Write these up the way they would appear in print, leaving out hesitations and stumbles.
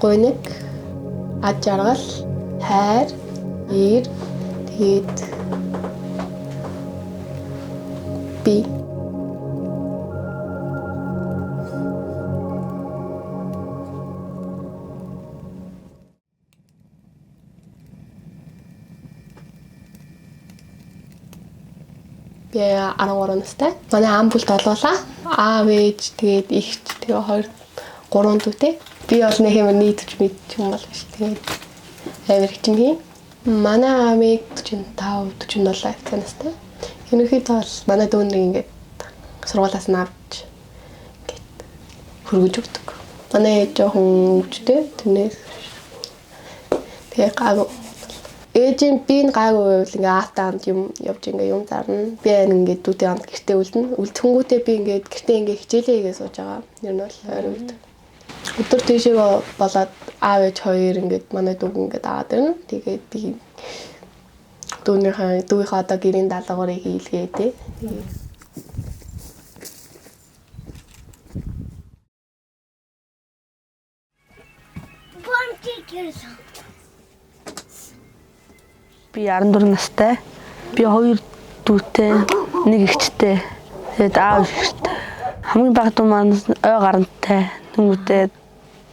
гуниг, ад жаргал, хайр, ир, тэгээд би. Би 13 настай. Манай ам бүл толгоолаа. Аав ээж тэгээд ихч тэгээ 3 дүүтэй. Би бол нэг юм нийтж мэдчих юм бол биш. Тэгээд амар хичнээн. Манай амиг 45 47 настай. Ерөнхийдөө бол манай дүүнэр ингээд сургуулиас нь авч ингээд хөргөж өгдөг. Манай ээж жоохон өвчтэй. Тэрнээс тэгээ гайгүй. Ээжийн би гайгүй байвал ингээ аатаанд юм явж ингээ юм зарна. Би ингээ дүүдээ амт гэртээ үлдэнэ. Үлдэхгүйтэй би ингээ гэртээ ингээ хичээлээ хийгээ сууж байгаа. Ер нь бол ойр үед. Өдөр тийшээ болоод аав ээж хоёр ингээ манай дүүг ингээ аваад ирнэ. Тэгээд би дүүийнхээ одоо гэрийн даалгаврыг хийлгээ дээ. Би 14 настай. Би 2 дүүтэй, 1 эгчтэй. Тэгээд аав ихтэй. Хамгийн бага дүү маань ой гарантай. Тэнгүүтээ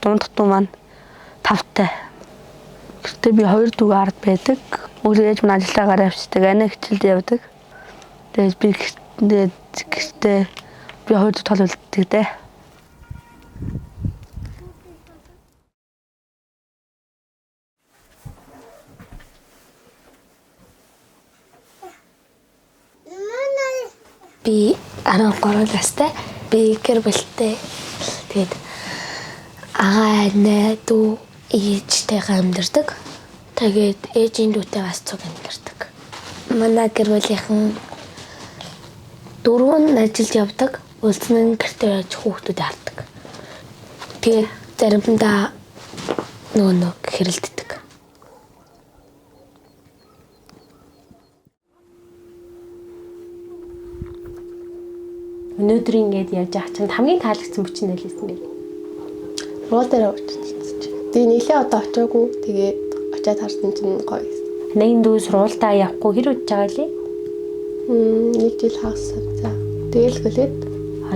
дундх дүү маань 5-тай. Гэхдээ би 2 дүүгээ ард байдаг. Өөрөө ээж минь ажиллаа гараа авчдаг. Анаа хичээлд явдаг. Тэгээд би гэхдээ би 2 дүү тол үлддэг дээ. Би 13 настай. Би гэр бүлтэй. Тэгээд агаа нэ дүү ээжтэйгээ амьдардаг. Тэгээд ээжийн дүүтэй бас цуг амьдардаг. Манай гэр бүлийнхэн 4 нь ажилд явдаг. Үлдсэн нь гэртээ байж хүүхдүүд хардаг. Тэгээд заримдаа нөгөө хэрэлддэг. Өнөөдөр ингэж явж байгаа чинь хамгийн таалагдсан бүчин нэлээсэн бэ? Руу дээр очиж. Тэгээ нийлээ одоо очиагүй. Тэгээд очиад харсан чинь гоё. Нэгэн дүү сургуультаа явахгүй хэр удаж байгаа лээ? 1 жил хагас сар. Тэгэл хөлөөд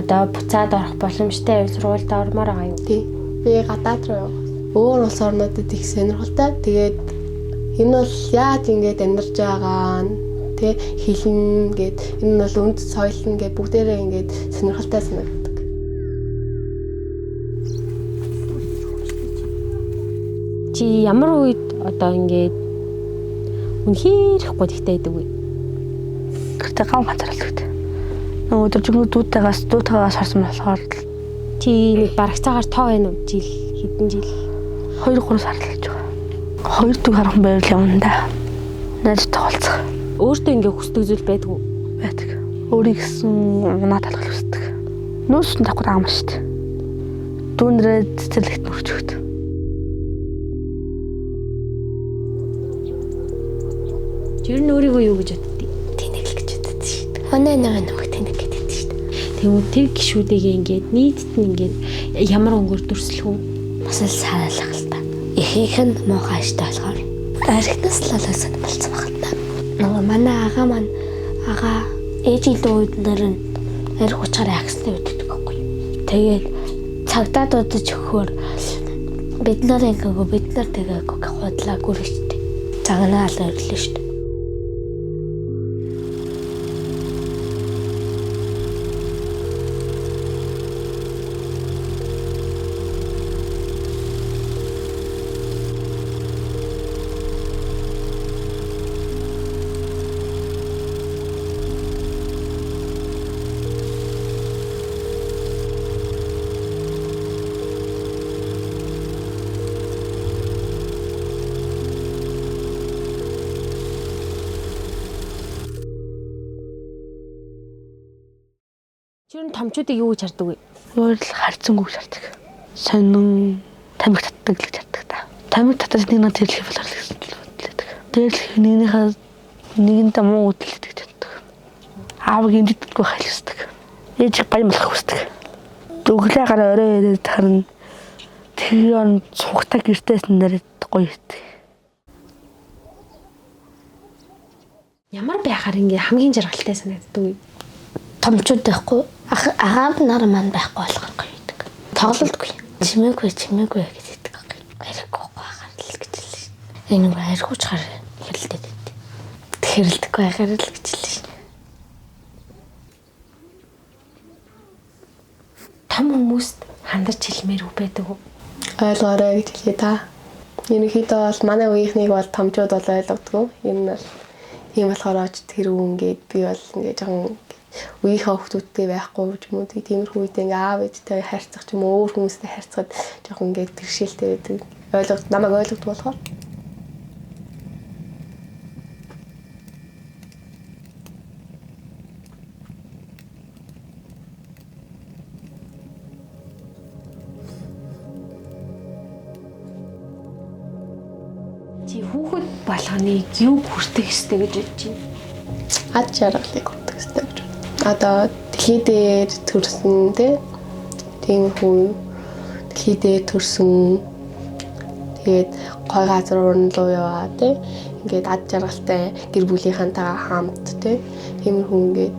Одоо буцаад орох боломжтой сургуультаа ормоор байгаа юу? тий. Би гадаад руу явах. Өөр улс орнуудад их сонирхолтой. Тэгээд энэ бол яаж ингэж амьдарч байгаа нь тэ хэлнэ гэд энэ бол үнд соёл нь гэд бүгдээрээ ингэж сонирхолтой санагддаг. Чи ямар үед одоо ингэж үнхээр ихгүй тэгтэй байдаг вэ? Гэртээ гам хацралдаг. Өдөр жигнүүд дүүтэйгээс харсан болохоор чи нэг барагцаагаар тоо байна уу? Жил хэдэн жил? 2-3 сар л гэж байгаа. 2 дүү харах байвал явна да. Найз тоглоцох. Өөртөө ингэ хүсдэг зүйл байдаг уу? Байдаг. Өөрийг гэсэн унаа талгал хүсдэг. Нүүрс нь давхар аамаа шүү дээ. Дүүнрээ цэцэрлэгт мөрч өгд. Тэр нь өөрийгөө юу гэж боддгийг? Тэнэг л гэж боддог шүү дээ. Манай нэг тэнэг гэдэг шүү дээ. Тэгвэл тэр гişүүдийг ингээд нийтд нь ингээд ямар өнгөөр дүрслэх үү? Бас л саалах л та. Ихийнх нь муухай штэ болохоор архитаас л болоод болцсон баг л та. Нөгөө манай ага ээжийн дүүд нар нь арх учраа агсны үддэг байхгүй. Тэгээд цагдаа дуудаж өгөхөөр бид нар тэгээгүй худлаагүй штэ. Цагнаа л өрлөө штэ. Чи энэ томчуудыг юу гэж хардаг вэ? Өөр л харцсангүй гэж хардаг. Сонин тамиг татдаг л гэж хардаг та. Тамиг татаж нэг тэрлэх болоор л гэсэн л бодлоо. Тэрлэх нэгэндээ муу үдэлдэг гэж боддог. Аавыг имддэггүй хайлсдаг. Ээж баян болох хүсдэг. Өглөө гараа орой ирээд харна. тэр цугтаа гэртээс нэрээд гоё ирдэг. Ямар байхаар ингээ хамгийн жаргалтай санагддаг вэ? Томчууд байхгүй. Агаад нар маань байхгүй болохоор гоё байдаг. Тоглолтгүй. Чимээгүй гэж хэлдэг байхгүй. Ярихгүй байхаар л гэж хэлсэн шин. Энэ нэг архиуч хар хэрэлдээд байд. Хэрэлдэхгүй байхаар л гэж хэлсэн шин. Том хүмүүст хандарч хэлмээр үү байдаг уу? Ойлгоорой гэж хэлээ та. Ерөнхийдөө бол манай үеийнхнийг бол томчууд бол ойлгодгоо. Энэ нь бол ийм болохоор оч тэр үг ингээд би бол ингээд жоохон үеийнхээ хүүхдүүдтэй байхгүй ч юм уу тиймэрхүү үед ингээ аав ээжтэй харьцах ч юм уу өөр хүмүүстэй харьцахад жоохон ингээ бэрхшээлтэй байдаг. Намайг ойлгодог болохоор. Чи хүүхэд болгоныг юу хүртэх ёстой гэж бодож байна? Ад жаргалыг хүртэх ёстой гэж. Одоо дэлхий дээр төрсөн тиймэрхүү дэлхий дээр төрсөн тэгээд гой газар уран руу яваа ингээд ад жаргалтай гэр бүлийнхэнтэйгээ хамт тиймэрхүү ингээд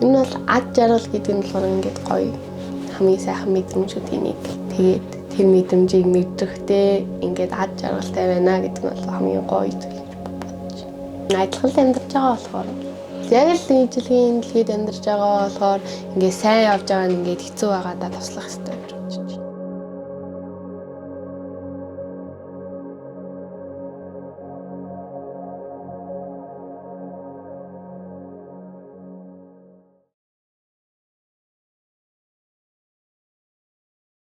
энэ бол ад жаргал гэдэг нь болохоор ингээд гоё хамгийн сайхан мэдрэмжүүдийн нэг тэгээд тэр мэдрэмжийг мэдрэхтэй ингээд ад жаргалтай байна гэдэг нь бол хамгийн гоё зүйл гэж бодож байна. Адилхан амьдарч байгаа болохоор яг л нийтлэгийн дэлхийд амьдарч байгаа болохоор ингээд сайн явж байгаа нь ингээд хэцүү байгаадаа туслах хэрэгтэй.